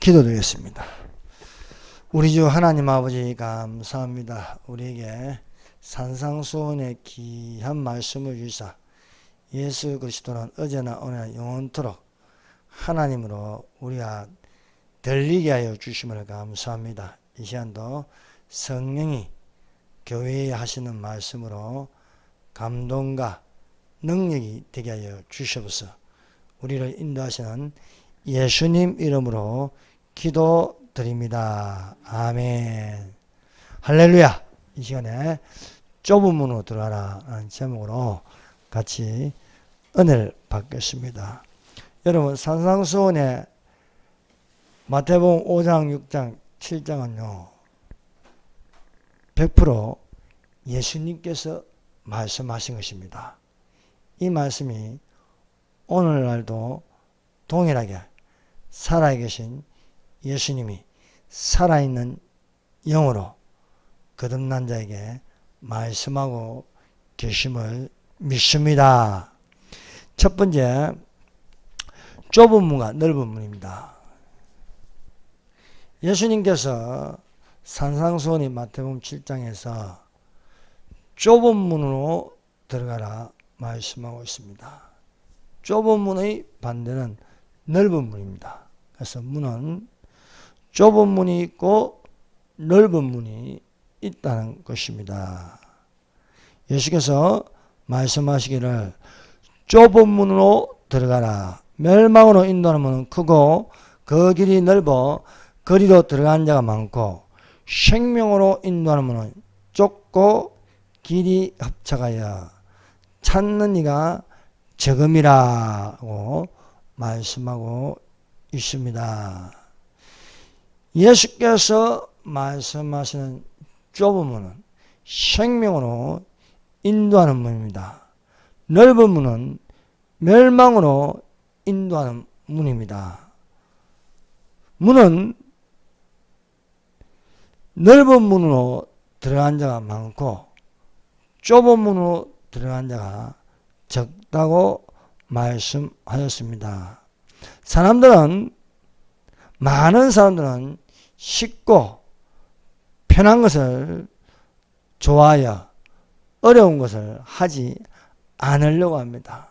기도드리겠습니다. 우리 주 하나님 아버지 감사합니다. 우리에게 산상수훈의 귀한 말씀을 주시사 예수 그리스도는 어제나 오늘나 영원토록 하나님으로 우리가 들리게 하여 주심을 감사합니다. 이 시간도 성령이 교회에 하시는 말씀으로 감동과 능력이 되게 하여 주시옵소서. 우리를 인도하시는 예수님 이름으로 기도드립니다. 아멘. 할렐루야. 이 시간에 좁은 문으로 들어가라 라는 제목으로 같이 은혜를 받겠습니다. 여러분, 산상수훈의 마태복음 5장, 6장, 7장은요 100% 예수님께서 말씀하신 것입니다. 이 말씀이 오늘날도 동일하게 살아계신 예수님이 살아있는 영으로 거듭난 자에게 말씀하고 계심을 믿습니다. 첫 번째, 좁은 문과 넓은 문입니다. 예수님께서 산상수훈이 마태복음 7장에서 좁은 문으로 들어가라 말씀하고 있습니다. 좁은 문의 반대는 넓은 문입니다. 그래서 문은 좁은 문이 있고 넓은 문이 있다는 것입니다. 예수께서 말씀하시기를 좁은 문으로 들어가라. 멸망으로 인도하는 문은 크고 그 길이 넓어 거리로 들어가는 자가 많고 생명으로 인도하는 문은 좁고 길이 협착하여 찾는 이가 적음이라고 말씀하고 있습니다. 예수께서 말씀하시는 좁은 문은 생명으로 인도하는 문입니다. 넓은 문은 멸망으로 인도하는 문입니다. 문은 넓은 문으로 들어간 자가 많고 좁은 문으로 들어간 자가 적다고 말씀하였습니다. 많은 사람들은 쉽고 편한 것을 좋아하여 어려운 것을 하지 않으려고 합니다.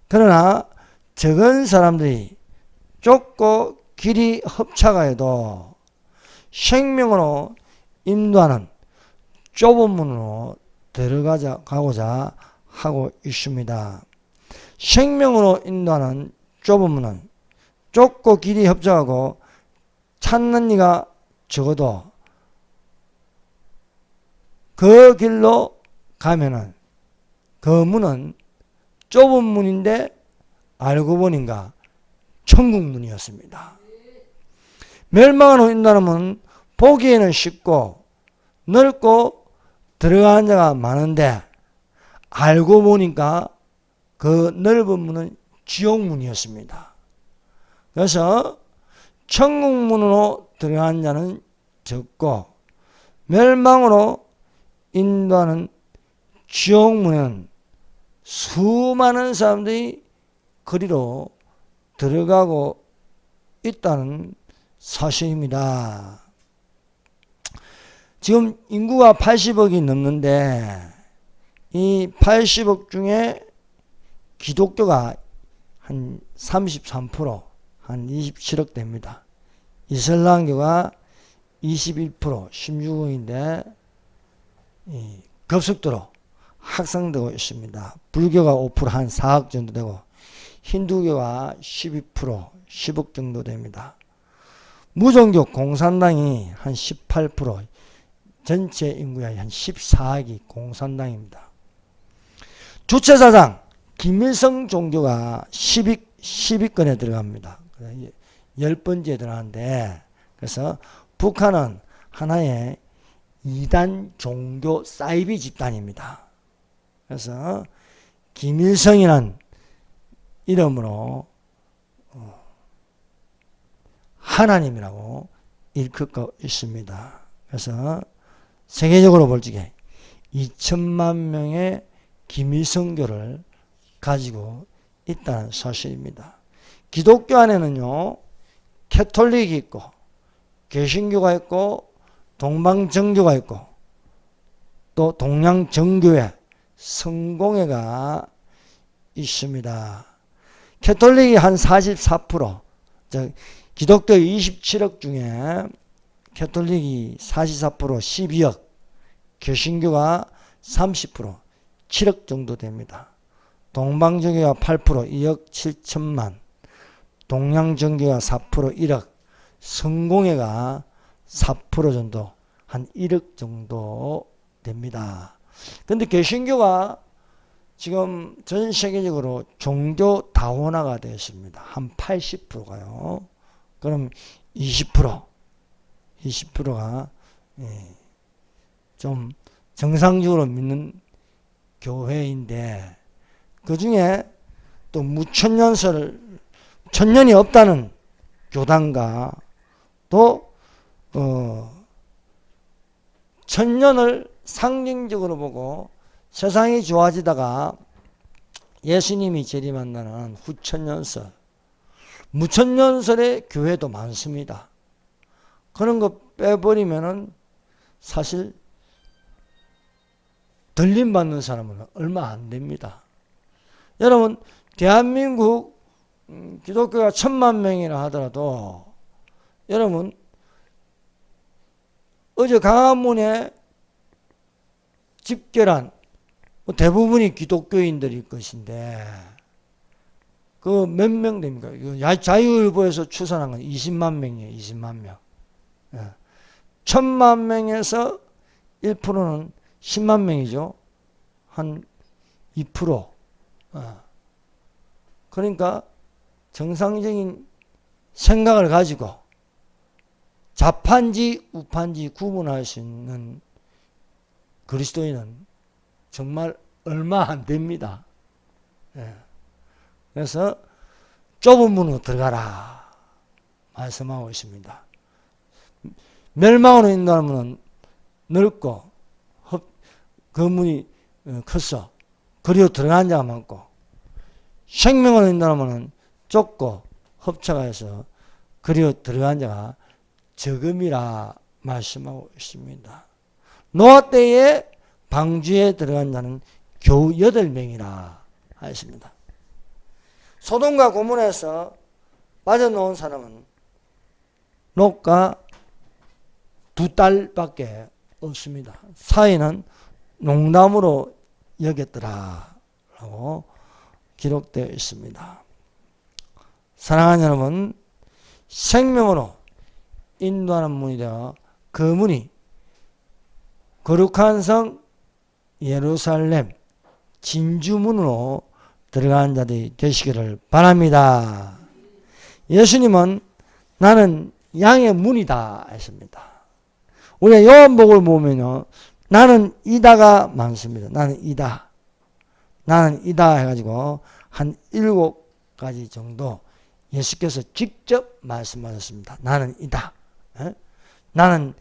그러나 적은 사람들이 좁고 길이 협착하여도 생명으로 인도하는 좁은 문으로 들어가고자 하고 있습니다. 생명으로 인도하는 좁은 문은 좁고 길이 협착하고 찾는 이가 적어도 그 길로 가면은 그 문은 좁은 문인데 알고 보니까 천국 문이었습니다. 멸망으로 인도하는 문은 보기에는 쉽고 넓고 들어가는 자가 많은데 알고 보니까 그 넓은 문은 지옥 문이었습니다. 그래서 천국 문으로 들어가는 자는 적고 멸망으로 인도하는 지옥 문은 수많은 사람들이 그리로 들어가고 있다는 사실입니다. 지금 인구가 80억이 넘는데 이 80억 중에 기독교가 한 33%, 한 27억 됩니다. 이슬람교가 21%, 16억인데 급속도로 확산되고 있습니다. 불교가 5%, 한 4억 정도 되고 힌두교가 12%, 10억 정도 됩니다. 무종교 공산당이 한 18%, 전체 인구의 한 14억이 공산당입니다. 주체사상 김일성 종교가 10위권에 들어갑니다. 10번째에 들어가는데, 그래서 북한은 하나의 이단 종교 사이비 집단입니다. 그래서 김일성이라는 이름으로 하나님이라고 일컫고 있습니다. 그래서 세계적으로 볼 적에 2천만 명의 김일성교를 가지고 있다는 사실입니다. 기독교 안에는요 캐톨릭이 있고 개신교가 있고 동방정교가 있고 또 동양정교회, 성공회가 있습니다. 캐톨릭이 한 44%, 기독교 27억 중에 캐톨릭이 44%, 12억, 개신교가 30%, 7억 정도 됩니다. 동방정교가 8%, 2억 7천만, 동양정교가 4%, 1억, 성공회가 4% 정도, 한 1억 정도 됩니다. 근데 개신교가 지금 전 세계적으로 종교 다원화가 되어 있습니다. 한 80%가요. 그럼 20%가 좀 정상적으로 믿는 교회인데, 그 중에 또 천년이 없다는 교단과 또 천년을 상징적으로 보고 세상이 좋아지다가 예수님이 재림한다는 후천년설, 무천년설의 교회도 많습니다. 그런 거 빼버리면은 사실 들림 받는 사람은 얼마 안 됩니다. 여러분, 대한민국 기독교가 1000만 명이라 하더라도 여러분, 어제 강화문에 집결한 대부분이 기독교인들일 것인데 그 몇 명 됩니까? 자유일보에서 추산한 건 20만 명이에요. 20만 명. 1000만 명에서 1%는 10만 명이죠. 한 2%. 그러니까 정상적인 생각을 가지고 좌파인지 우파인지 구분할 수 있는 그리스도인은 정말 얼마 안 됩니다. 그래서 좁은 문으로 들어가라 말씀하고 있습니다. 멸망으로 인도하는 넓고 그 문이 커서 그리로 들어가는 자가 많고, 생명으로 인도하면 좁고 흡차가 해서 그리로 들어가는 자가 적음이라 말씀하고 있습니다. 노아 때에 방주에 들어간 자는 겨우 8명이라 하였습니다. 소돔과 고모라에서 빠져나온 사람은 롯과 2딸밖에 없습니다. 사이는 농담으로 여겼더라 라고 기록되어 있습니다. 사랑하는 여러분, 생명으로 인도하는 문이 되어 그 문이 거룩한 성 예루살렘 진주문으로 들어가는 자들이 되시기를 바랍니다. 예수님은 나는 양의 문이다 했습니다. 우리가 요한복음을 보면요, 나는 이다가 많습니다. 나는 이다 해가지고 한 7가지 정도 예수께서 직접 말씀하셨습니다. 나는 이다. 나는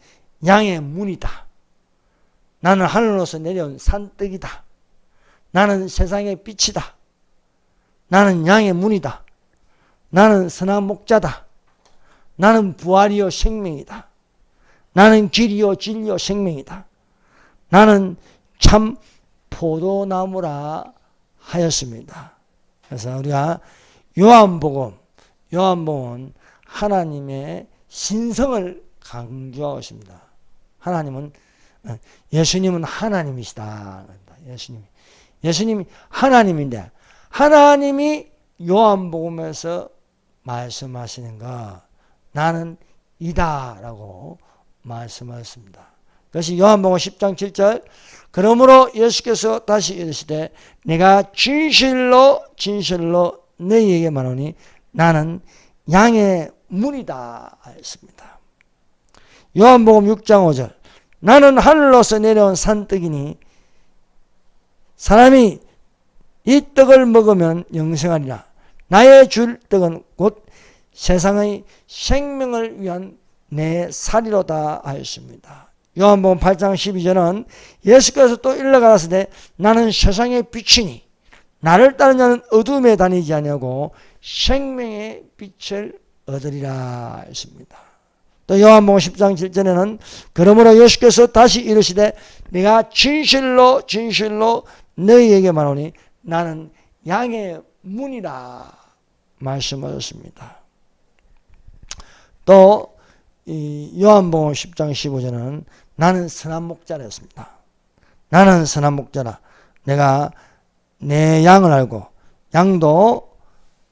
양의 문이다. 나는 하늘로서 내려온 산떡이다. 나는 세상의 빛이다. 나는 양의 문이다. 나는 선한 목자다. 나는 부활이요 생명이다. 나는 길이요 진리요 생명이다. 나는 참 포도나무라 하였습니다. 그래서 우리가 요한복음은 하나님의 신성을 강조하고 있습니다. 예수님은 하나님이시다. 예수님이 하나님인데, 하나님이 요한복음에서 말씀하시는 거 나는 이다라고 말씀하셨습니다. 그것이 요한복음 10장 7절, 그러므로 예수께서 다시 이르시되 내가 진실로 너희에게 말하노니 나는 양의 문이다 하였습니다. 요한복음 6장 5절, 나는 하늘로서 내려온 산떡이니 사람이 이 떡을 먹으면 영생하리라. 나의 줄 떡은 곧 세상의 생명을 위한 내 살이로다 하였습니다. 요한복음 8장 12절은 예수께서 또 일러가라사대 나는 세상의 빛이니 나를 따르는 자는 어둠에 다니지 아니하고 생명의 빛을 얻으리라 했습니다. 또 요한복음 10장 7절에는 그러므로 예수께서 다시 이르시되 내가 진실로 너희에게 말하노니 나는 양의 문이라 말씀하셨습니다. 또 이 요한복음 10장 15절은 나는 선한 목자라 했습니다. 나는 선한 목자라. 내가 내 양을 알고 양도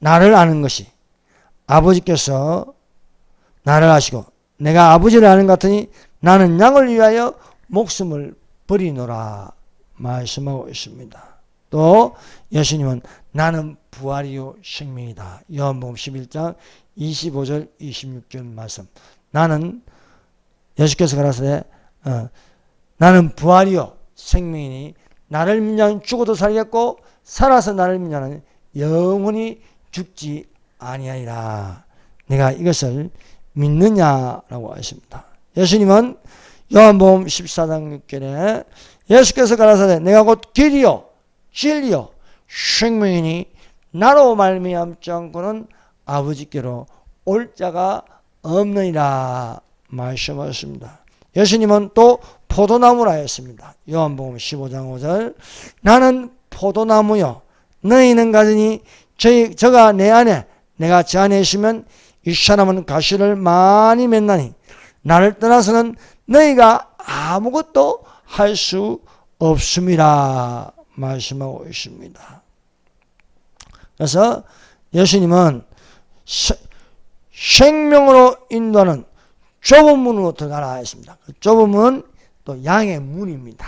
나를 아는 것이 아버지께서 나를 아시고 내가 아버지를 아는 것 같으니 나는 양을 위하여 목숨을 버리노라 말씀하고 있습니다. 또 예수님은 나는 부활이요 생명이다. 요한복음 11장 25절 26절 말씀. 나는 예수께서 가라사대 나는 부활이요 생명이니 나를 믿는 자는 죽어도 살겠고 살아서 나를 믿는 자는 영원히 죽지 아니하리라. 내가 이것을 믿느냐라고 하십니다. 예수님은 요한복음 14장 6절에 예수께서 가라사대 내가 곧 길이요 진리요 생명이니 나로 말미암지 않고는 아버지께로 올 자가 없느니라 말씀하셨습니다. 예수님은 또 포도나무라 했습니다. 요한복음 15장 5절 나는 포도나무요 너희는 가지니 저가 내 안에 내가 저 안에 있으면 이 사람은 가시를 많이 맺나니 나를 떠나서는 너희가 아무것도 할 수 없음이라 말씀하고 있습니다. 그래서 예수님은 생명으로 인도하는 좁은 문으로 들어가라 했습니다. 그 좁은 문은 또 양의 문입니다.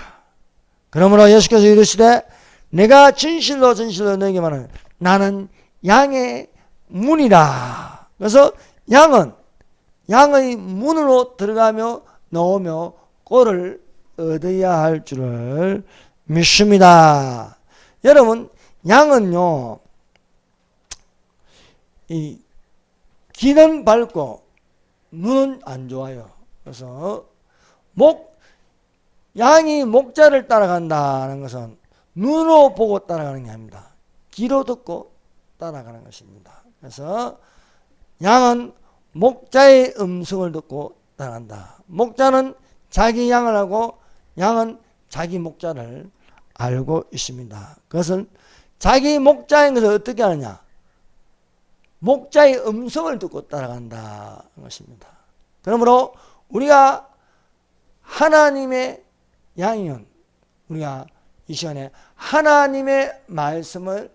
그러므로 예수께서 이르시되 내가 진실로 너에게 말하는 나는 양의 문이라. 그래서 양의 문으로 들어가며 나오며 꼴을 얻어야 할 줄을 믿습니다. 여러분 양은요 이 귀는 밝고 눈은 안 좋아요. 그래서 양이 목자를 따라간다는 것은 눈으로 보고 따라가는 게 아닙니다. 귀로 듣고 따라가는 것입니다. 그래서 양은 목자의 음성을 듣고 따라간다. 목자는 자기 양을 하고 양은 자기 목자를 알고 있습니다. 그것은 자기 목자인 것을 어떻게 하느냐? 목자의 음성을 듣고 따라간다는 것입니다. 그러므로 우리가 하나님의 양이면 우리가 이 시간에 하나님의 말씀을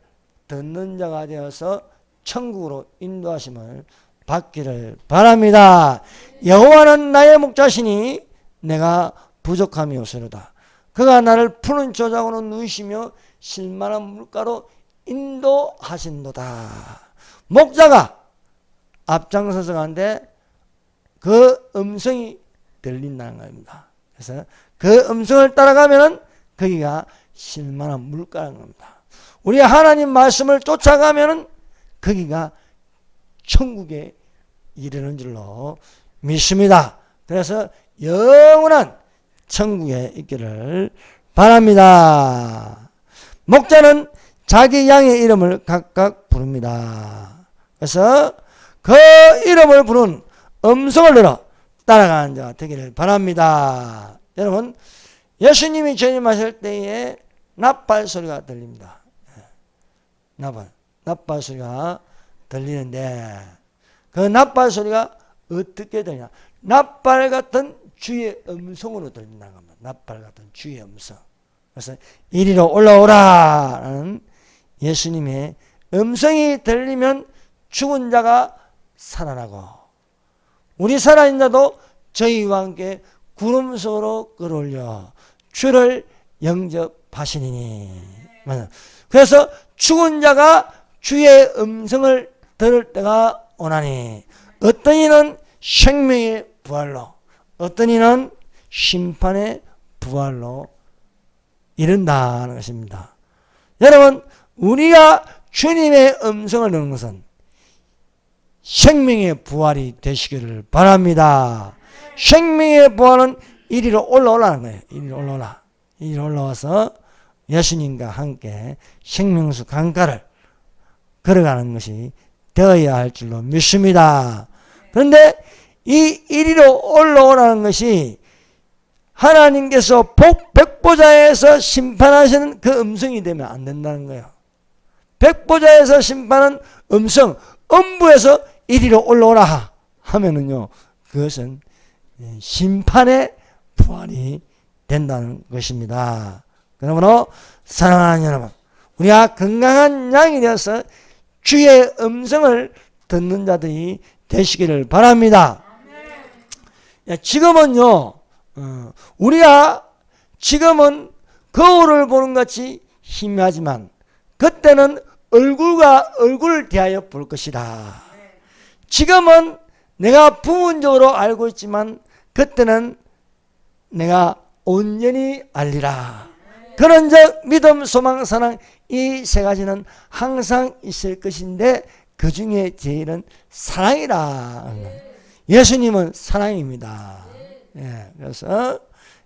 듣는 자가 되어서 천국으로 인도하심을 받기를 바랍니다. 여호와는 나의 목자시니 내가 부족함이 없으리로다. 그가 나를 푸른 저장으로 누이시며 실만한 물가로 인도하신도다. 목자가 앞장서서 가는데 그 음성이 들린다는 겁니다. 그래서 그 음성을 따라가면은 거기가 실만한 물가라는 겁니다. 우리 하나님 말씀을 쫓아가면은 거기가 천국에 이르는 줄로 믿습니다. 그래서 영원한 천국에 있기를 바랍니다. 목자는 자기 양의 이름을 각각 부릅니다. 그래서 그 이름을 부른 음성을 들어 따라가는 자가 되기를 바랍니다. 여러분 예수님이 재림하실 때에 나팔 소리가 들립니다. 나팔 소리가 들리는데 그 나팔 소리가 어떻게 들리냐? 나팔 같은 주의 음성으로 들린다는 겁니다. 나팔 같은 주의 음성. 그래서 이리로 올라오라라는 예수님의 음성이 들리면 죽은 자가 살아나고 우리 살아있는 자도 저희와 함께 구름 속으로 끌어올려 주를 영접하시니니. 그래서 죽은 자가 주의 음성을 들을 때가 오나니 어떤 이는 생명의 부활로 어떤 이는 심판의 부활로 이른다는 것입니다. 여러분 우리가 주님의 음성을 듣는 것은 생명의 부활이 되시기를 바랍니다. 생명의 부활은 이리로 올라오라는 거예요. 이리로 올라와서 예수님과 함께 생명수 강가를 걸어가는 것이 되어야 할 줄로 믿습니다. 그런데 이 이리로 올라오라는 것이 하나님께서 백보자에서 심판하시는 그 음성이 되면 안 된다는 거예요. 백보자에서 심판하는 음성, 음부에서 이리로 올라오라 하면은요, 그것은 심판의 부활이 된다는 것입니다. 그러므로 사랑하는 여러분, 우리가 건강한 양이 되어서 주의 음성을 듣는 자들이 되시기를 바랍니다. 지금은요, 우리가 지금은 거울을 보는 것 같이 희미하지만 그때는 얼굴과 얼굴을 대하여 볼 것이다. 지금은 내가 부분적으로 알고 있지만 그때는 내가 온전히 알리라. 그런즉 믿음, 소망, 사랑 이 세 가지는 항상 있을 것인데 그 중에 제일은 사랑이라. 예수님은 사랑입니다. 예, 그래서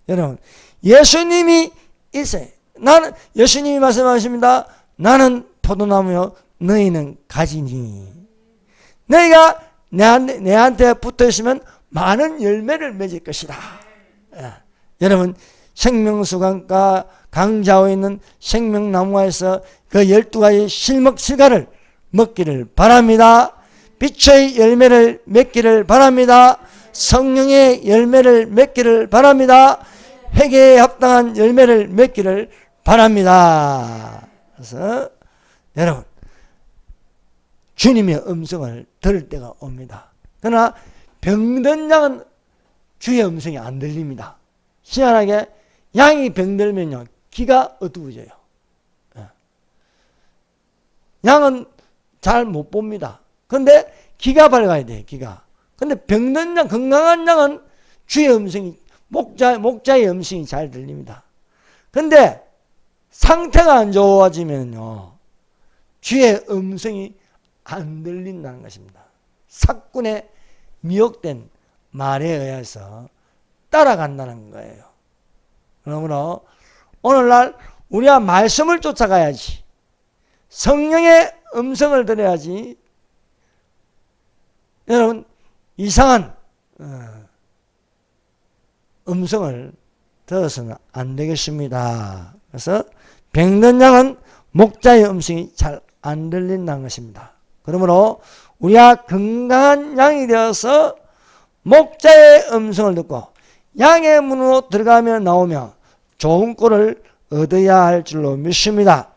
여러분 예수님이 있어요. 나는 예수님이 말씀하십니다. 나는 포도나무요 너희는 가지니. 너희가 내한테 붙어 있으면 많은 열매를 맺을 것이다. 예. 여러분 생명수강과 강좌에 있는 생명나무에서 그 12가지 실목실과를 먹기를 바랍니다. 빛의 열매를 맺기를 바랍니다. 성령의 열매를 맺기를 바랍니다. 회개에 합당한 열매를 맺기를 바랍니다. 그래서 여러분 주님의 음성을 들을 때가 옵니다. 그러나 병든 양은 주의 음성이 안 들립니다. 희한하게 양이 병들면요 귀가 어두워져요. 양은 잘 못 봅니다. 그런데 귀가 밝아야 돼요. 귀가. 근데 병든 양, 건강한 양은 주의 음성이 목자의 음성이 잘 들립니다. 근데 상태가 안 좋아지면요 주의 음성이 안 들린다는 것입니다. 사꾼의 미혹된 말에 의해서 따라간다는 거예요. 그러므로 오늘날 우리가 말씀을 쫓아가야지, 성령의 음성을 들어야지. 여러분 이상한 음성을 들어서는 안 되겠습니다. 그래서 병든 양은 목자의 음성이 잘 안 들린다는 것입니다. 그러므로 우리가 건강한 양이 되어서 목자의 음성을 듣고 양의 문으로 들어가며 나오며 좋은 꼴을 얻어야 할 줄로 믿습니다.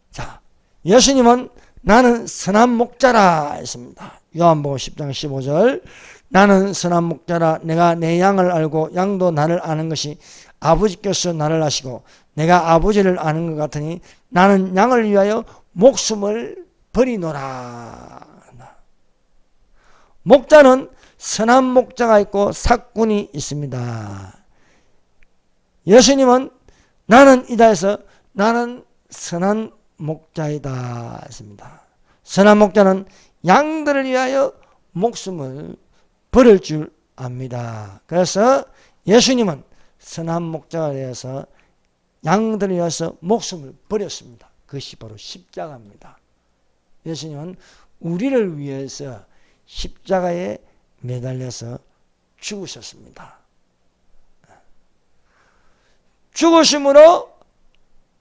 자, 예수님은 나는 선한 목자라 했습니다. 요한복음 10장 15절 나는 선한 목자라 내가 내 양을 알고 양도 나를 아는 것이 아버지께서 나를 아시고 내가 아버지를 아는 것 같으니 나는 양을 위하여 목숨을 버리노라. 목자는 선한 목자가 있고 삭군이 있습니다. 예수님은 나는 이다에서 나는 선한 목자이다 했습니다. 선한 목자는 양들을 위하여 목숨을 버릴 줄 압니다. 그래서 예수님은 선한 목자가 되어서 양들을 위해서 목숨을 버렸습니다. 그것이 바로 십자가입니다. 예수님은 우리를 위해서 십자가에 매달려서 죽으셨습니다. 죽으심으로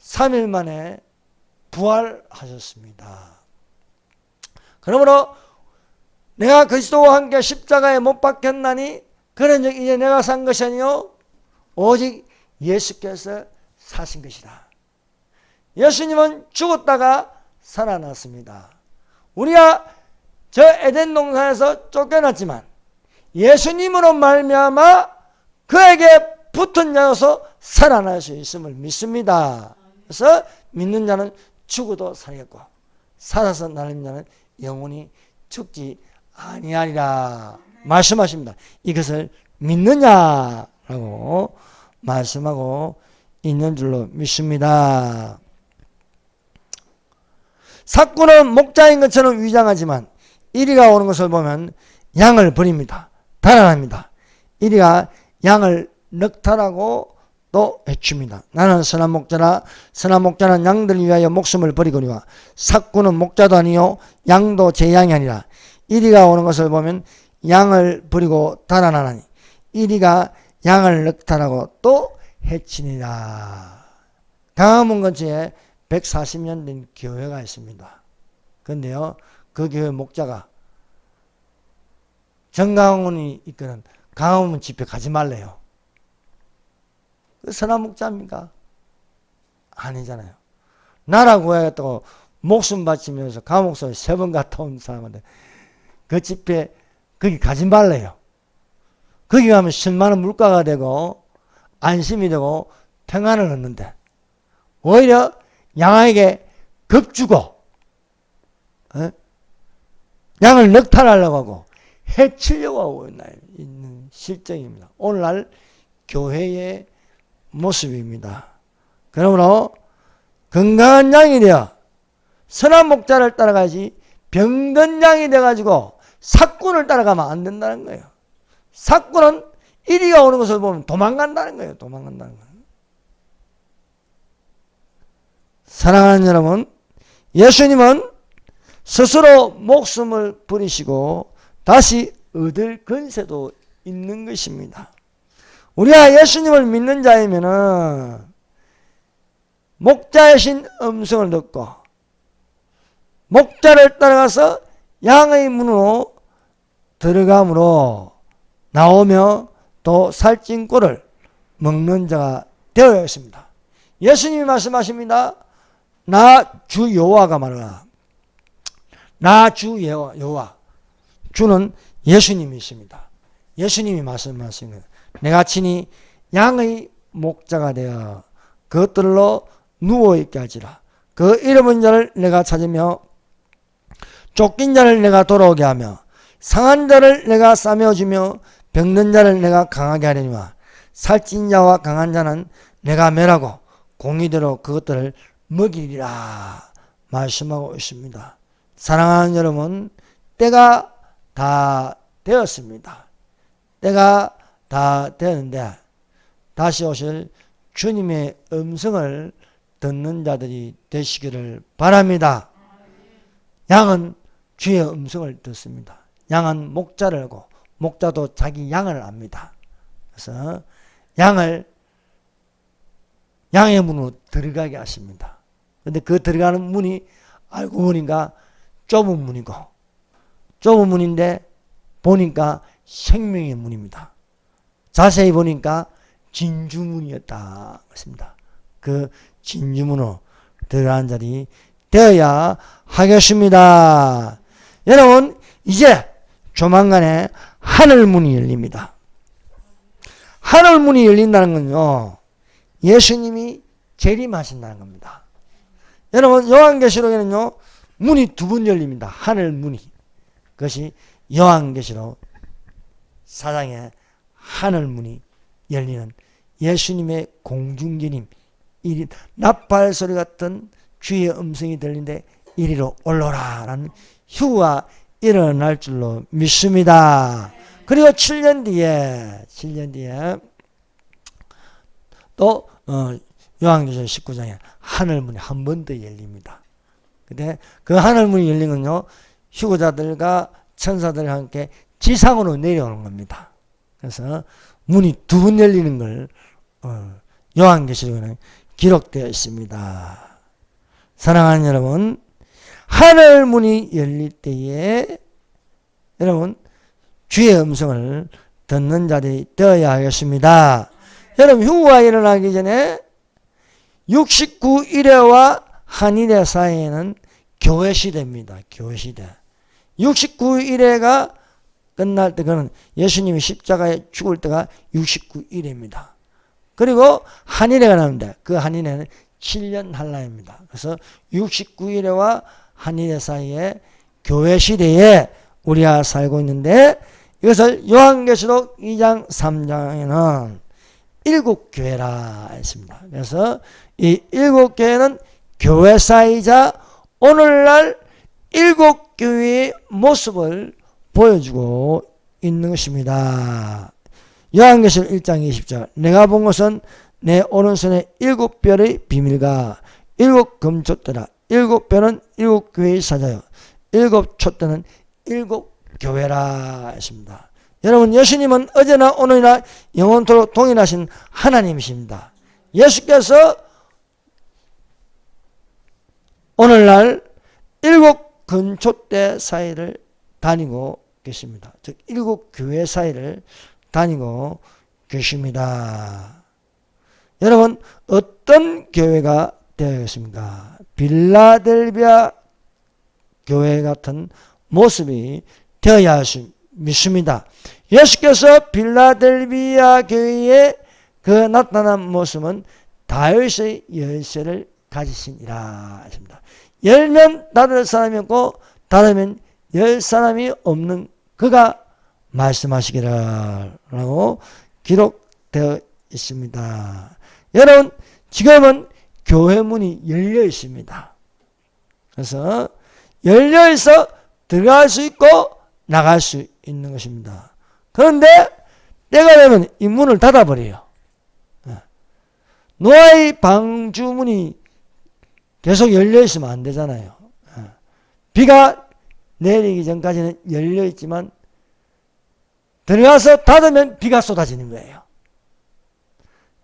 3일 만에 부활하셨습니다. 그러므로 내가 그리스도와 함께 십자가에 못 박혔나니 그런즉 이제 내가 산 것이 아니요 오직 예수께서 사신 것이다. 예수님은 죽었다가 살아났습니다. 우리가 저 에덴 동산에서 쫓겨났지만 예수님으로 말미암아 그에게 붙은 자로서 살아날 수 있음을 믿습니다. 그래서 믿는 자는 죽어도 살겠고 살아서 나는 자는 영원히 죽지 아니하리라 말씀하십니다. 이것을 믿느냐라고 말씀하고 있는 줄로 믿습니다. 삭군은 목자인 것처럼 위장하지만 이리가 오는 것을 보면 양을 버립니다. 달아납니다. 이리가 양을 넉탈하고 또 해춥니다. 나는 선한 목자라. 선한 목자는 양들을 위하여 목숨을 버리거니와 삭구는 목자도 아니요 양도 제 양이 아니라. 이리가 오는 것을 보면 양을 버리고 달아나니 이리가 양을 늑탈하고 또 해치니라. 강화문 근처에 140년 된 교회가 있습니다. 그런데요, 그 교회 목자가 정강훈이 이끄는 강화문 집회 가지 말래요. 그 선한 목자입니까? 아니잖아요. 나라 구하겠다고 목숨 바치면서 감옥소에 3번 갔다 온 사람한테 그 집회 거기 가지 말래요. 거기 가면 신만한 물가가 되고 안심이 되고 평안을 얻는데 오히려 양에게 겁주고 양을 넉탈하려고 하고 해치려고 하고 있는 실정입니다. 오늘날 교회의 모습입니다. 그러므로 건강한 양이 되어 선한 목자를 따라가야지 병든 양이 돼가지고 삭군을 따라가면 안 된다는 거예요. 삭군은 이리가 오는 것을 보면 도망간다는 거예요. 도망간다는 거예요. 사랑하는 여러분, 예수님은 스스로 목숨을 버리시고 다시 얻을 권세도 있는 것입니다. 우리가 예수님을 믿는 자이면은 목자이신 음성을 듣고 목자를 따라가서 양의 문으로 들어감으로 나오며 또 살찐 꼴을 먹는 자가 되어야 했습니다. 예수님이 말씀하십니다. 나 주 여호와가 말하라. 나 주 여호와. 주는 예수님이십니다. 예수님이 말씀하십니다. 내가 친히 양의 목자가 되어 그것들로 누워있게 하지라. 그 잃어버린 자를 내가 찾으며 쫓긴 자를 내가 돌아오게 하며 상한 자를 내가 싸매어주며 병든 자를 내가 강하게 하려니와 살찐 자와 강한 자는 내가 멸하고 공의대로 그것들을 먹이리라 말씀하고 있습니다. 사랑하는 여러분, 때가 다 되었습니다. 때가 다 되었는데 다시 오실 주님의 음성을 듣는 자들이 되시기를 바랍니다. 양은 주의 음성을 듣습니다. 양은 목자를 알고 목자도 자기 양을 압니다. 그래서 양을 양의 문으로 들어가게 하십니다. 그런데 그 들어가는 문이 알고 보니까 좁은 문이고 좁은 문인데 보니까 생명의 문입니다. 자세히 보니까 진주문이었다. 그렇습니다. 그 진주문으로 들어가는 자리 되어야 하겠습니다. 여러분, 이제 조만간에 하늘문이 열립니다. 하늘문이 열린다는 건요, 예수님이 재림하신다는 겁니다. 여러분, 요한계시록에는요, 문이 2번 열립니다. 하늘문이. 그것이 요한계시록 4장에 하늘문이 열리는 예수님의 공중재림, 나팔 소리 같은 주의 음성이 들리는데 이리로 올라오라 라는 휴가 일어날 줄로 믿습니다. 그리고 7년 뒤에 또 요한계시록 19장에 하늘문이 한 번 더 열립니다. 근데 그 하늘문이 열린 건요, 휴거자들과 천사들과 함께 지상으로 내려오는 겁니다. 그래서 문이 2번 열리는 걸 요한계시록에는 기록되어 있습니다. 사랑하는 여러분, 하늘문이 열릴 때에 여러분 주의 음성을 듣는 자들이 되어야 하겠습니다. 여러분, 휴거가 일어나기 전에 69일에와 한일의 사이에는 교회시대입니다. 교회시대. 69일에가 끝날 때 그는 예수님이 십자가에 죽을 때가 69일입니다. 그리고 한일회가 나옵니다. 그 한일회는 7년 한라입니다. 그래서 69일회와 한일회 사이에 교회시대에 우리가 살고 있는데 이것을 요한계시록 2장 3장에는 7교회라 했습니다. 그래서 이 7교회는 교회사이자 오늘날 7교회의 모습을 보여주고 있는 것입니다. 요한계시록 1장 20절 내가 본 것은 내 오른손에 7별의 비밀과 7금촛대라. 7별은 7교회의 사자요. 7촛대는 7교회라 했습니다. 여러분, 예수님은 어제나 오늘이나 영원토록 동일하신 하나님이십니다. 예수께서 오늘날 7금촛대 사이를 다니고 계십니다. 즉 7교회 사이를 다니고 계십니다. 여러분, 어떤 교회가 되어야겠습니까? 빌라델비아 교회 같은 모습이 되어야 할 수 믿습니다. 예수께서 빌라델비아 교회에 그 나타난 모습은 다윗의 열쇠를 가지시니라 했습니다. 열면 닫을 사람이 없고 닫으면 열 사람이 없는 그가 말씀하시기라고 기록되어 있습니다. 여러분, 지금은 교회 문이 열려 있습니다. 그래서 열려 있어 들어갈 수 있고 나갈 수 있는 것입니다. 그런데 때가 되면 이 문을 닫아버려요. 노아의 방주문이 계속 열려 있으면 안 되잖아요. 비가 내리기 전까지는 열려 있지만 들어가서 닫으면 비가 쏟아지는 거예요.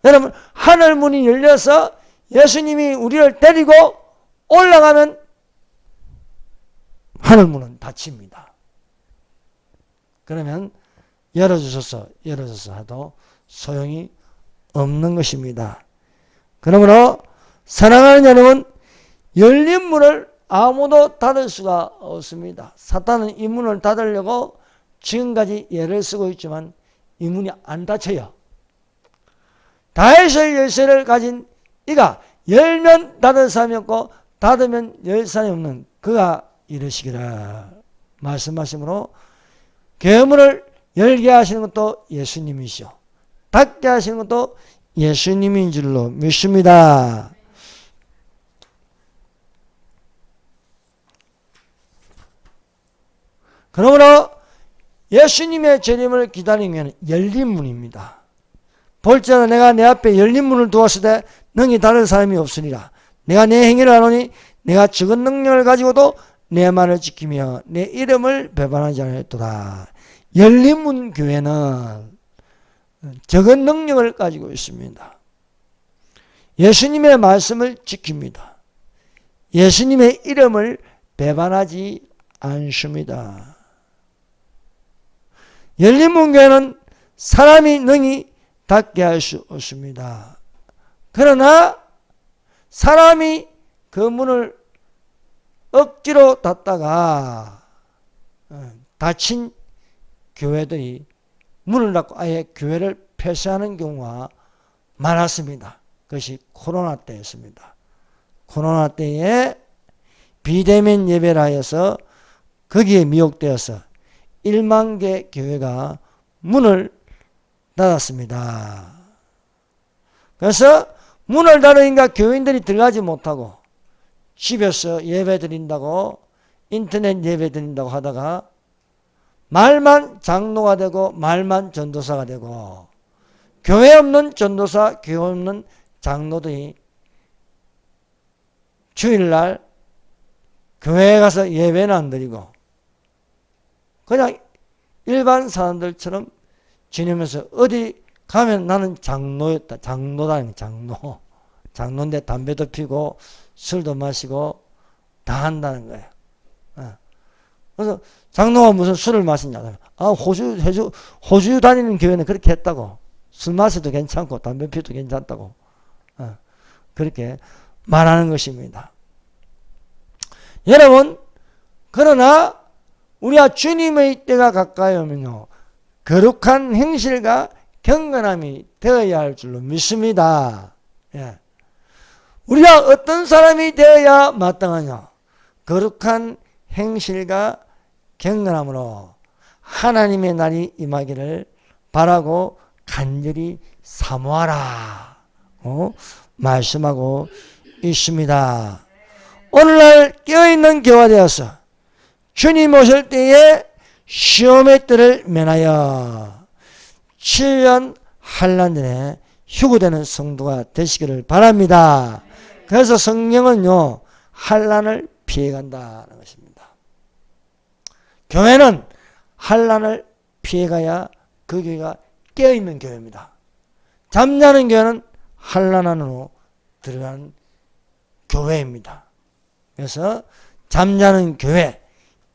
여러분, 하늘 문이 열려서 예수님이 우리를 데리고 올라가면 하늘 문은 닫힙니다. 그러면 열어주셔서 하도 소용이 없는 것입니다. 그러므로 사랑하는 여러분, 열린 문을 아무도 닫을 수가 없습니다. 사탄은 이 문을 닫으려고 지금까지 예를 쓰고 있지만 이 문이 안 닫혀요. 다윗의 열쇠를 가진 이가 열면 닫을 사람이 없고 닫으면 열 사람이 없는 그가 이르시기라 말씀하시므로 교회 문을 열게 하시는 것도 예수님이시오. 닫게 하시는 것도 예수님인 줄로 믿습니다. 그러므로 예수님의 재림을 기다리면 열린 문입니다. 볼지어다 내가 내 앞에 열린 문을 두었을 때 능히 닫을 사람이 없으리라. 내가 내 행위를 아노니 내가 적은 능력을 가지고도 내 말을 지키며 내 이름을 배반하지 않았도다. 열린 문 교회는 적은 능력을 가지고 있습니다. 예수님의 말씀을 지킵니다. 예수님의 이름을 배반하지 않습니다. 열린 문 교회는 사람이 능히 닫게 할 수 없습니다. 그러나 사람이 그 문을 억지로 닫다가 닫힌 교회들이 문을 닫고 아예 교회를 폐쇄하는 경우가 많았습니다. 그것이 코로나 때였습니다. 코로나 때에 비대면 예배를 하여서 거기에 미혹되어서 1만 개 교회가 문을 닫았습니다. 그래서 문을 닫으니까 교인들이 들어가지 못하고 집에서 예배 드린다고 인터넷 예배 드린다고 하다가 말만 장로가 되고 말만 전도사가 되고 교회 없는 전도사, 교회 없는 장로들이 주일날 교회에 가서 예배는 안 드리고 그냥 일반 사람들처럼 지내면서 어디 가면 나는 장로였다. 장로다. 장로인데 담배도 피고 술도 마시고 다 한다는 거예요. 그래서 장로가 무슨 술을 마시냐. 호주 다니는 교회는 그렇게 했다고. 술 마셔도 괜찮고 담배 피도 괜찮다고. 그렇게 말하는 것입니다. 여러분, 그러나 우리가 주님의 때가 가까이 오면요. 거룩한 행실과 경건함이 되어야 할 줄로 믿습니다. 예. 우리가 어떤 사람이 되어야 마땅하냐? 거룩한 행실과 경건함으로 하나님의 날이 임하기를 바라고 간절히 사모하라. 말씀하고 있습니다. 오늘날 깨어있는 교화 되어서 주님 오실 때에 시험의 때를 면하여 7년 한란 전에 휴구되는 성도가 되시기를 바랍니다. 그래서 성령은요, 환난을 피해간다는 것입니다. 교회는 환난을 피해가야 그 교회가 깨어있는 교회입니다. 잠자는 교회는 환난 안으로 들어가는 교회입니다. 그래서 잠자는 교회,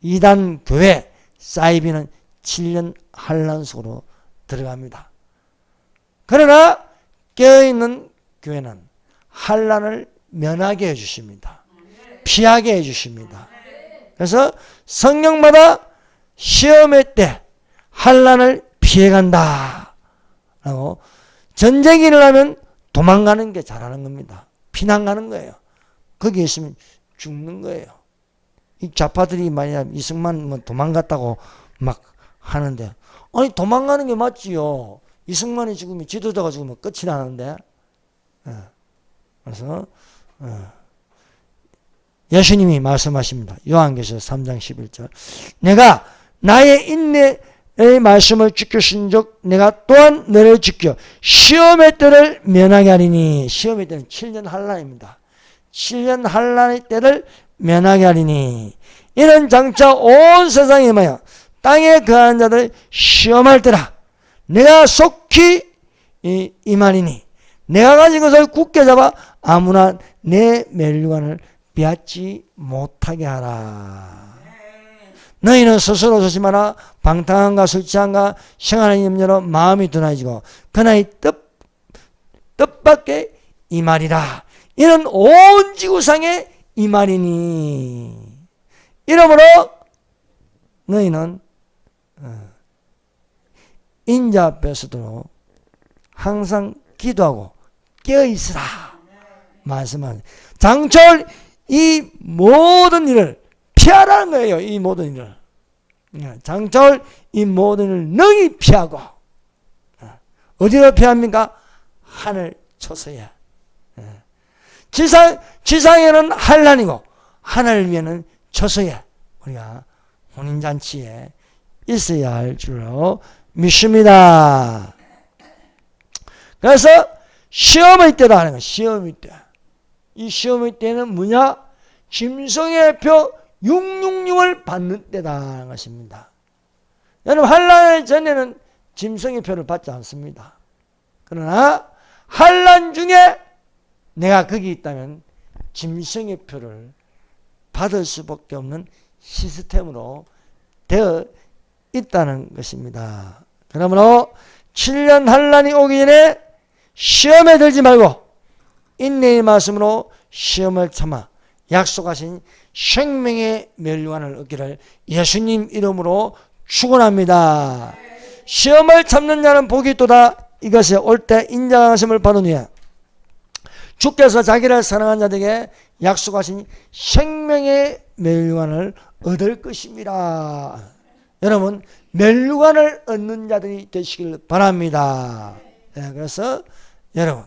이단 교회, 사이비는 7년 환난 속으로 들어갑니다. 그러나 깨어있는 교회는 환난을 면하게 해주십니다. 피하게 해주십니다. 그래서 성령마다 시험의 때 환난을 피해간다 라고, 전쟁이 일어나면 도망가는 게 잘하는 겁니다. 피난 가는 거예요. 거기 있으면 죽는 거예요. 이 좌파들이 만약 이승만 뭐 도망갔다고 막 하는데, 아니 도망가는 게 맞지요. 이승만이 죽으면 지도자가 죽으면 끝이 나는데. 그래서 예수님이 말씀하십니다. 요한계시록 3장 11절. 내가 나의 인내의 말씀을 지켰은 즉 내가 또한 너를 지켜 시험의 때를 면하게 하리니. 시험의 때는 7년 환난입니다. 7년 환난의 때를 면하게 하리니 이는 장차 온 세상에 임하여 땅에 거하는 자들 시험할 때라. 내가 속히 임하리니 내가 가진 것을 굳게 잡아 아무나 내 멸류관을 빼앗지 못하게 하라. 너희는 스스로 조심하라. 방탕함과 술 취함과 생활의 염려로 마음이 둔해지고 그나의 뜻밖에 이 말이라. 이는 온 지구상에 이 말이니. 이러므로 너희는 인자 앞에서도 항상 기도하고 깨어있으라 말씀하는. 장철 이 모든 일을 피하라는 거예요. 이 모든 일을. 장철 이 모든 일을 능히 피하고. 어디로 피합니까? 하늘 초소에. 지상에는 환난이고 하늘 위에는 초소에 우리가 혼인잔치에 있어야 할 줄로 믿습니다. 그래서 시험의 때다 하는 거예요. 시험의 때. 이 시험의 때는 뭐냐? 짐승의 표 666을 받는 때다 하는 것입니다. 여러분 환난 전에는 짐승의 표를 받지 않습니다. 그러나 환난 중에 내가 거기 있다면 짐승의 표를 받을 수밖에 없는 시스템으로 되어 있다는 것입니다. 그러므로 7년 환난이 오기 전에 시험에 들지 말고 인내의 말씀으로 시험을 참아 약속하신 생명의 멸류관을 얻기를 예수님 이름으로 축원합니다. 시험을 참는 자는 복이 있도다. 이것이 올 때 인정하심을 받은 후에 주께서 자기를 사랑한 자들에게 약속하신 생명의 멸류관을 얻을 것입니다. 여러분 멸류관을 얻는 자들이 되시길 바랍니다. 그래서 여러분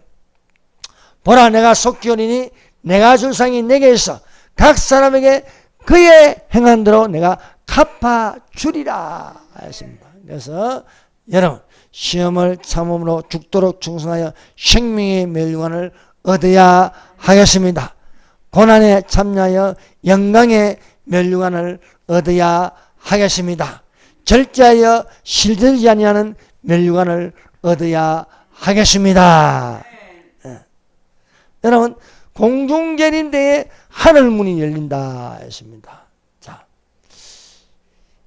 보라 내가 속히 오리니 내가 줄 상이 내게 있어 각 사람에게 그의 행한 대로 내가 갚아주리라 하였습니다. 그래서 여러분 시험을 참음으로 죽도록 충성하여 생명의 멸류관을 얻어야 하겠습니다. 고난에 참여하여 영광의 멸류관을 얻어야 하겠습니다. 절제하여 실들지 아니하는 멸류관을 얻어야 하겠습니다. 여러분 공중재림대에 하늘문이 열린다 했습니다. 자,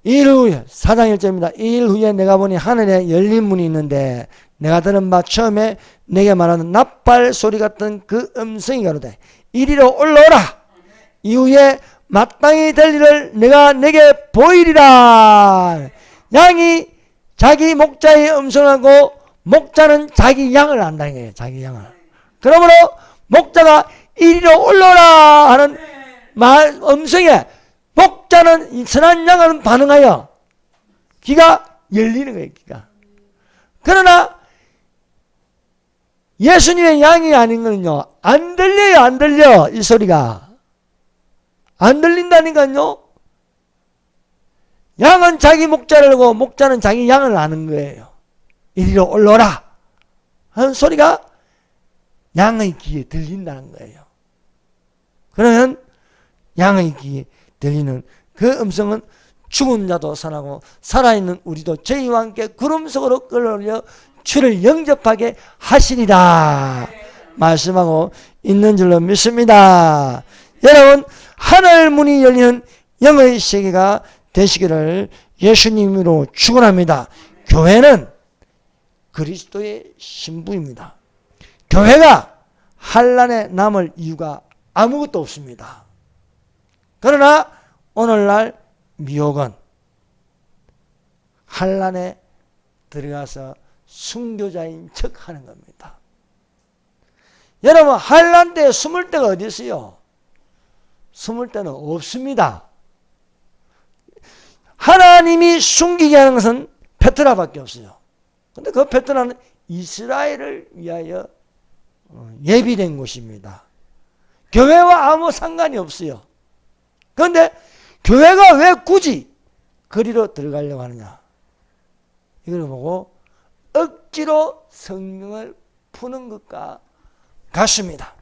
2일 후에 4장 1절입니다. 2일 후에 내가 보니 하늘에 열린 문이 있는데 내가 들은 바 처음에 내게 말하는 납발 소리 같은 그 음성이 가로되 이리로 올라오라. 이후에 마땅히 될 일을 내가 내게 보이리라. 양이 자기 목자의 음성을 하고 목자는 자기 양을 안다는 거예요. 자기 양을. 그러므로 목자가 이리로 올라오라 하는 음성에 목자는 선한 양은 반응하여 귀가 열리는 거예요. 귀가. 그러나 예수님의 양이 아닌 거는요 안 들려요. 안 들려. 이 소리가 안 들린다니까요. 양은 자기 목자를 하고 목자는 자기 양을 아는 거예요. 이리로 올라오라 하는 소리가 양의 귀에 들린다는 거예요. 그러면 양의 귀에 들리는 그 음성은 죽은 자도 살아나고 살아있는 우리도 저희와 함께 구름 속으로 끌어올려 주를 영접하게 하시리라 말씀하고 있는 줄로 믿습니다. 여러분, 하늘 문이 열리는 영의 세계가 되시기를 예수님으로 축원합니다. 교회는 그리스도의 신부입니다. 교회가 환난에 남을 이유가 아무것도 없습니다. 그러나 오늘날 미혹은 환난에 들어가서 순교자인 척 하는 겁니다. 여러분, 환난 때 숨을 데가 어디 있어요? 숨을 데는 없습니다. 하나님이 숨기게 하는 것은 페트라밖에 없어요. 근데 그 페트라는 이스라엘을 위하여 예비된 곳입니다. 교회와 아무 상관이 없어요. 그런데 교회가 왜 굳이 그리로 들어가려고 하느냐? 이걸 보고 억지로 성령을 푸는 것과 같습니다.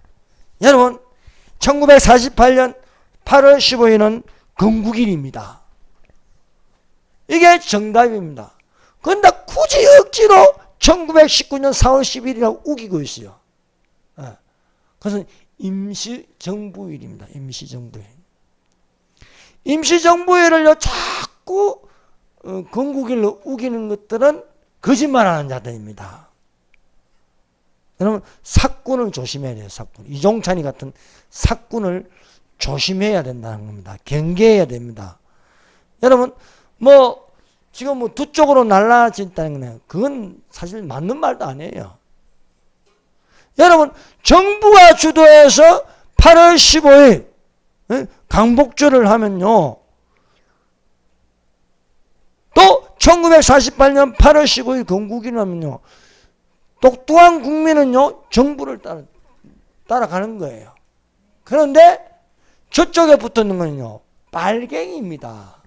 여러분, 1948년 8월 15일은 건국일입니다. 이게 정답입니다. 그런데 굳이 억지로 1919년 4월 10일이라고 우기고 있어요. 그것은 임시정부일입니다. 임시정부일. 임시정부일을 자꾸 건국일로 우기는 것들은 거짓말하는 자들입니다. 여러분, 사꾼을 조심해야 돼요. 사꾼. 이종찬이 같은 사꾼을 조심해야 된다는 겁니다. 경계해야 됩니다. 여러분, 지금 두 쪽으로 날라진다는 거는 그건 사실 맞는 말도 아니에요. 여러분, 정부가 주도해서 8월 15일 강복절을 하면요, 또 1948년 8월 15일 건국이라면요, 똑똑한 국민은요 정부를 따라가는 거예요. 그런데 저쪽에 붙어있는 거는요 빨갱이입니다.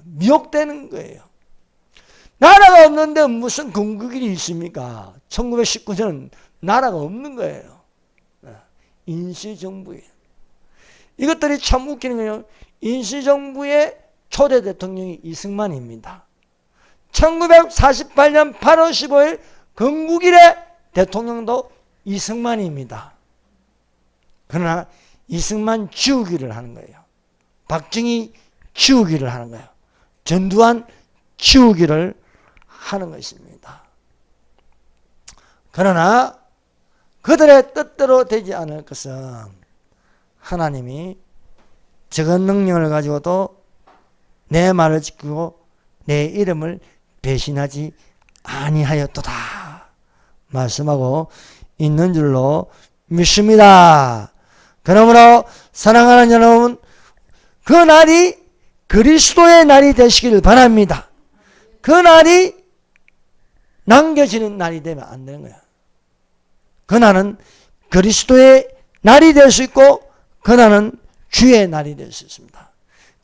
미혹되는 거예요. 나라가 없는데 무슨 건국일이 있습니까? 1919년은 나라가 없는 거예요. 인시정부예요. 이것들이 참 웃기는 거예요. 인시정부의 초대 대통령이 이승만입니다. 1948년 8월 15일 건국일의 대통령도 이승만입니다. 그러나 이승만 지우기를 하는 거예요. 박정희 지우기를 하는 거예요. 전두환 지우기를 하는 것입니다. 그러나 그들의 뜻대로 되지 않을 것은 하나님이 적은 능력을 가지고도 내 말을 지키고 내 이름을 배신하지 아니하였도다 말씀하고 있는 줄로 믿습니다. 그러므로 사랑하는 여러분, 그 날이 그리스도의 날이 되시기를 바랍니다. 그 날이 남겨지는 날이 되면 안 되는 거야. 그 날은 그리스도의 날이 될 수 있고 그 날은 주의 날이 될 수 있습니다.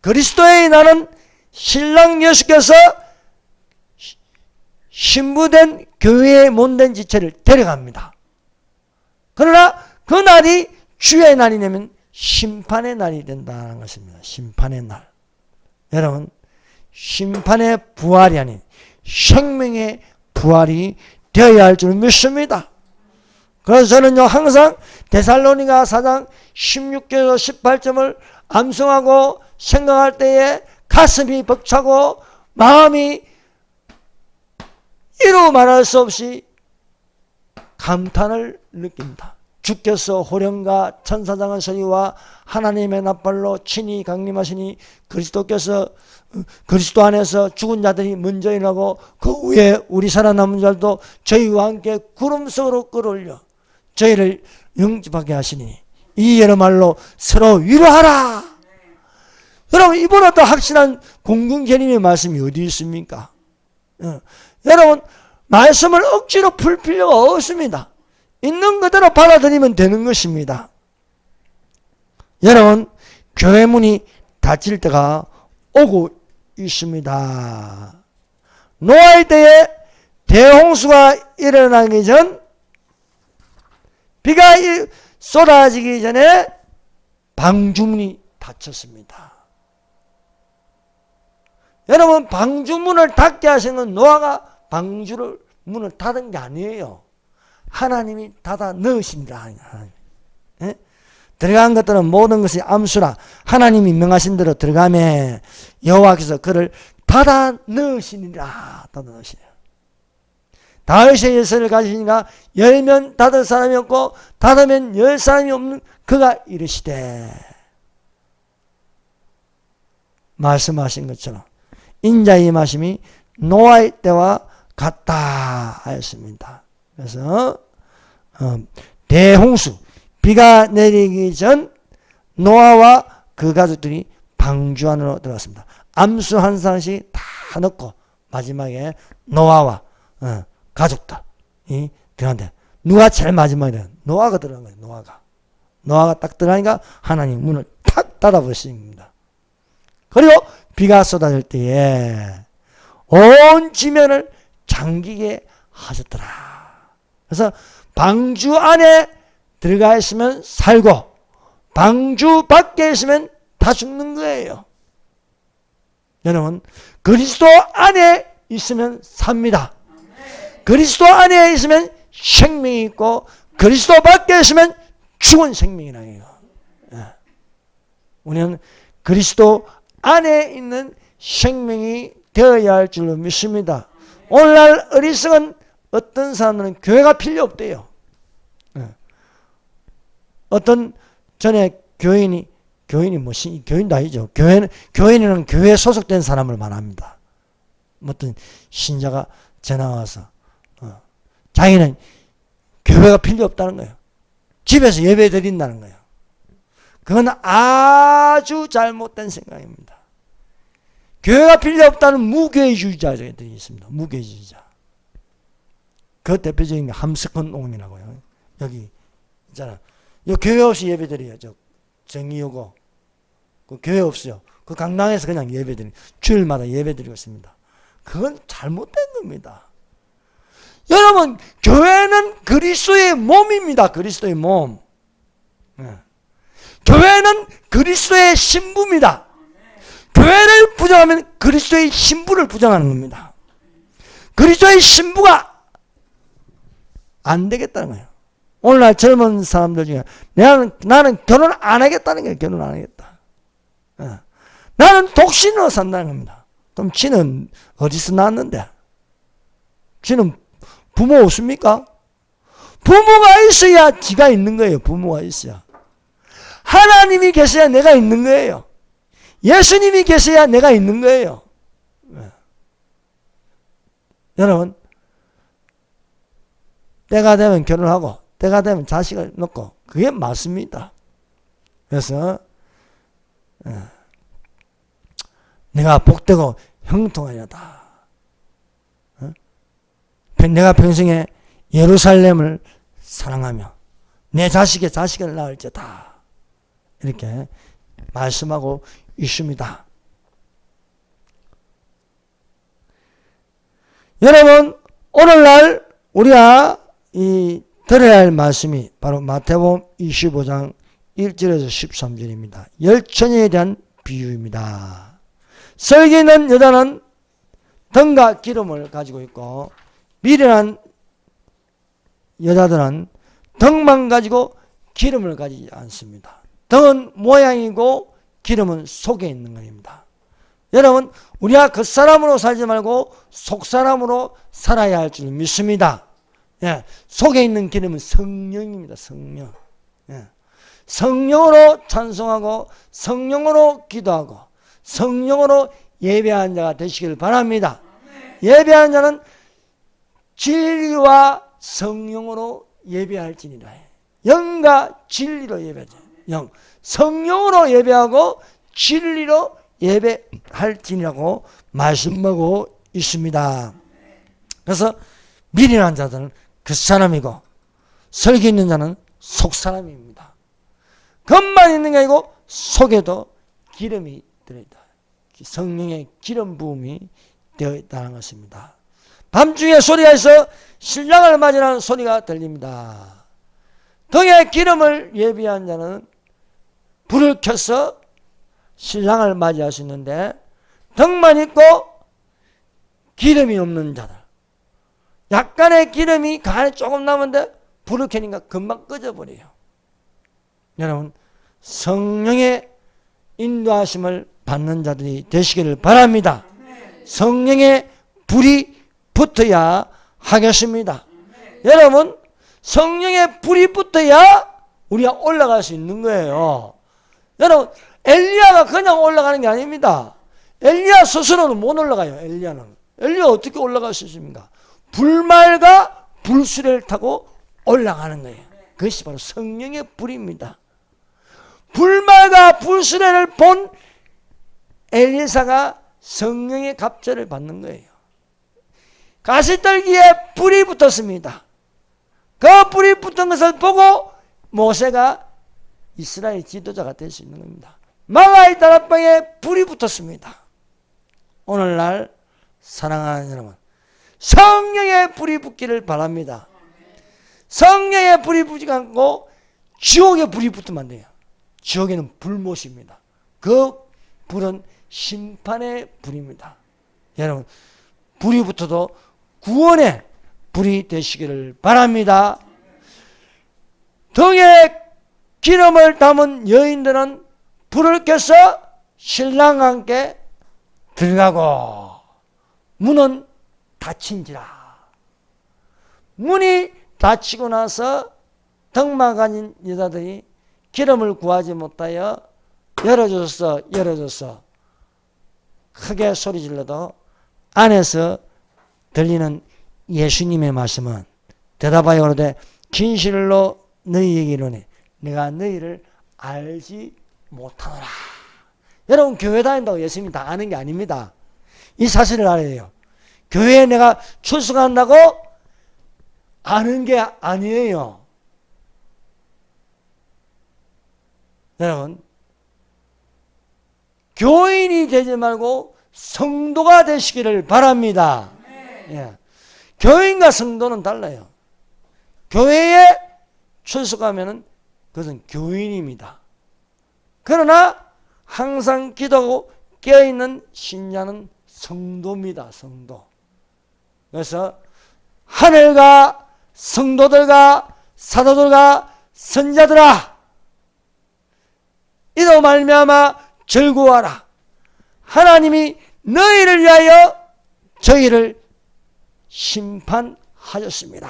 그리스도의 날은 신랑 예수께서 신부된 교회의 못된 지체를 데려갑니다. 그러나 그 날이 주의 날이 되면 심판의 날이 된다는 것입니다. 심판의 날. 여러분, 심판의 부활이 아닌 생명의 부활이 되어야 할 줄 믿습니다. 그래서 저는요 항상 데살로니가 4장 16절에서 18절을 암송하고 생각할 때에 가슴이 벅차고 마음이 이루 말할 수 없이 감탄을 느낍니다. 주께서 호령과 천사장의 소리와 하나님의 납발로 친히 강림하시니 그리스도 안에서 죽은 자들이 먼저 일어나고 그 후에 우리 살아남은 자들도 저희와 함께 구름 속으로 끌어올려 저희를 영접하게 하시니 이 여러 말로 서로 위로하라. 여러분, 이보다 더 확실한 공동체님의 말씀이 어디 있습니까? 여러분, 말씀을 억지로 풀 필요가 없습니다. 있는 그대로 받아들이면 되는 것입니다. 여러분, 교회 문이 닫힐 때가 오고 있습니다. 노아의 때에 대홍수가 일어나기 전 비가 쏟아지기 전에 방주문이 닫혔습니다. 여러분, 방주문을 닫게 하신 건 노아가 방주를 문을 닫은 게 아니에요. 하나님이 닫아 넣으신다. 예? 들어간 것들은 모든 것이 암수라 하나님이 명하신 대로 들어가매 여호와께서 그를 닫아 넣으시니라. 닫아 넣으시니라. 다윗의 열쇠를 가지니까 열면 닫을 사람이 없고 닫으면 열 사람이 없는 그가 이르시되, 말씀하신 것처럼 인자의 임하심이 노아의 때와 같다 하였습니다. 그래서 대홍수, 비가 내리기 전 노아와 그 가족들이 방주 안으로 들어갔습니다. 암수 한 사람씩 다 넣고 마지막에 노아와 가족들이 들어간대. 누가 제일 마지막에 노아가 들어간 거예요. 노아가 딱 들어가니까 하나님 문을 탁 닫아버리십니다. 그리고 비가 쏟아질 때에 온 지면을 잠기게 하셨더라. 그래서 방주 안에 들어가 있으면 살고 방주 밖에 있으면 다 죽는 거예요. 여러분, 그리스도 안에 있으면 삽니다. 그리스도 안에 있으면 생명이 있고 그리스도 밖에 있으면 죽은 생명이라 해요. 우리는 그리스도 안에 있는 생명이 되어야 할 줄로 믿습니다. 오늘날 어리석은 어떤 사람들은 교회가 필요 없대요. 어떤 전에 교인이 교인도 아니죠. 교인은 교회에 소속된 사람을 말합니다. 어떤 신자가 전화 와서 자기는 교회가 필요 없다는 거예요. 집에서 예배 드린다는 거예요. 그건 아주 잘못된 생각입니다. 교회가 필요 없다는 무교회주의자들이 있습니다. 무교회주의자. 그 대표적인 게 함스콘 옹이라고요. 여기 있잖아. 이 교회 없이 예배 드려요. 정의요고. 그 교회 없어요. 그 강당에서 그냥 예배 드리고 주일마다 예배 드리고 있습니다. 그건 잘못된 겁니다. 여러분, 교회는 그리스도의 몸입니다. 그리스도의 몸. 교회는 그리스도의 신부입니다. 교회를 부정하면 그리스도의 신부를 부정하는 겁니다. 그리스도의 신부가 안 되겠다는 거예요. 오늘날 젊은 사람들 중에 나는 결혼 안 하겠다는 거예요. 결혼 안 하겠다. 나는 독신으로 산다는 겁니다. 그럼 지는 어디서 낳았는데? 지는 부모 없습니까? 부모가 있어야 지가 있는 거예요. 부모가 있어야. 하나님이 계셔야 내가 있는 거예요. 예수님이 계셔야 내가 있는 거예요. 여러분, 때가 되면 결혼하고 때가 되면 자식을 낳고 그게 맞습니다. 그래서 내가 복되고 형통하려다. 내가 평생에 예루살렘을 사랑하며 내 자식의 자식을 낳을지다. 이렇게 말씀하고 있습니다. 여러분, 오늘날 우리가 들어야 할 말씀이 바로 마태복음 25장 1절에서 13절입니다. 열처녀에 대한 비유입니다. 설교 있는 여자는 등과 기름을 가지고 있고 미련한 여자들은 등만 가지고 기름을 가지지 않습니다. 등은 모양이고 기름은 속에 있는 것입니다. 여러분, 우리가 겉사람으로 살지 말고 속사람으로 살아야 할 줄 믿습니다. 속에 있는 기름은 성령입니다. 성령. 성령으로 찬송하고 성령으로 기도하고 성령으로 예배하는 자가 되시길 바랍니다. 예배하는 자는 진리와 성령으로 예배할지니라. 영과 진리로 예배하죠. 영. 성령으로 예배하고 진리로 예배할지니라고 말씀하고 있습니다. 그래서 미련한 자들은 그 사람이고 설교 있는 자는 속 사람입니다. 겉만 있는 게 아니고 속에도 기름이 들어있다. 성령의 기름 부음이 되어 있다는 것입니다. 밤중에 소리가 있어 신랑을 맞으라는 소리가 들립니다. 등에 기름을 예비한 자는 불을 켜서 신랑을 맞이할 수 있는데, 등만 있고 기름이 없는 자들, 약간의 기름이 간에 조금 남은데 불을 켜니까 금방 꺼져버려요. 여러분, 성령의 인도하심을 받는 자들이 되시기를 바랍니다. 성령의 불이 붙어야 하겠습니다. 여러분, 성령의 불이 붙어야 우리가 올라갈 수 있는 거예요. 여러분, 엘리야가 그냥 올라가는 게 아닙니다. 엘리야 스스로는 못 올라가요. 엘리야 어떻게 올라갈 수 있습니까? 불말과 불수레를 타고 올라가는 거예요. 그것이 바로 성령의 불입니다. 불말과 불수레를 본 엘리사가 성령의 갑절을 받는 거예요. 가시떨기에 불이 붙었습니다. 그 불이 붙은 것을 보고 모세가 이스라엘 지도자가 될 수 있는 겁니다. 마가의 다락방에 불이 붙었습니다. 오늘날 사랑하는 여러분, 성령의 불이 붙기를 바랍니다. 성령의 불이 붙지 않고 지옥의 불이 붙으면 안 돼요. 지옥에는 불못입니다. 그 불은 심판의 불입니다. 여러분, 불이 붙어도 구원의 불이 되시기를 바랍니다. 등에 기름을 담은 여인들은 불을 켜서 신랑과 함께 들어가고 문은 닫힌지라. 문이 닫히고 나서 등만 가진 여자들이 기름을 구하지 못하여 열어줬어 크게 소리 질러도 안에서 들리는 예수님의 말씀은 대답하여 그러되 진실로 너희에게 이르노니 내가 너희를 알지 못하노라. 여러분, 교회 다닌다고 예수님이 다 아는 게 아닙니다. 이 사실을 알아야 해요. 교회에 내가 출석한다고 아는 게 아니에요. 여러분, 교인이 되지 말고 성도가 되시기를 바랍니다. 예. 교인과 성도는 달라요. 교회에 출석하면 그것은 교인입니다. 그러나 항상 기도하고 깨어있는 신자는 성도입니다. 성도. 그래서 하늘과 성도들과 사도들과 선자들아, 이로 말미암아 즐거워하라. 하나님이 너희를 위하여 저희를 심판하셨습니다.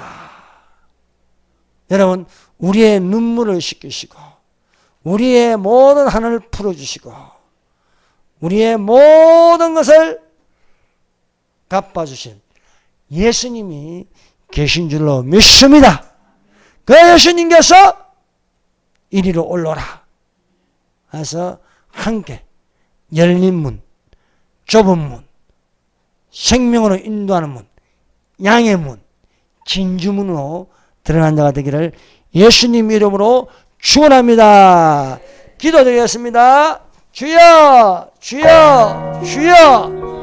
여러분, 우리의 눈물을 씻기시고 우리의 모든 한을 풀어주시고 우리의 모든 것을 갚아주신 예수님이 계신 줄로 믿습니다. 그 예수님께서 이리로 올라오라 해서 함께 열린 문, 좁은 문, 생명으로 인도하는 문, 양의 문, 진주문으로 들어간 자가 되기를 예수님 이름으로 축원합니다. 기도드리겠습니다. 주여, 주여, 주여.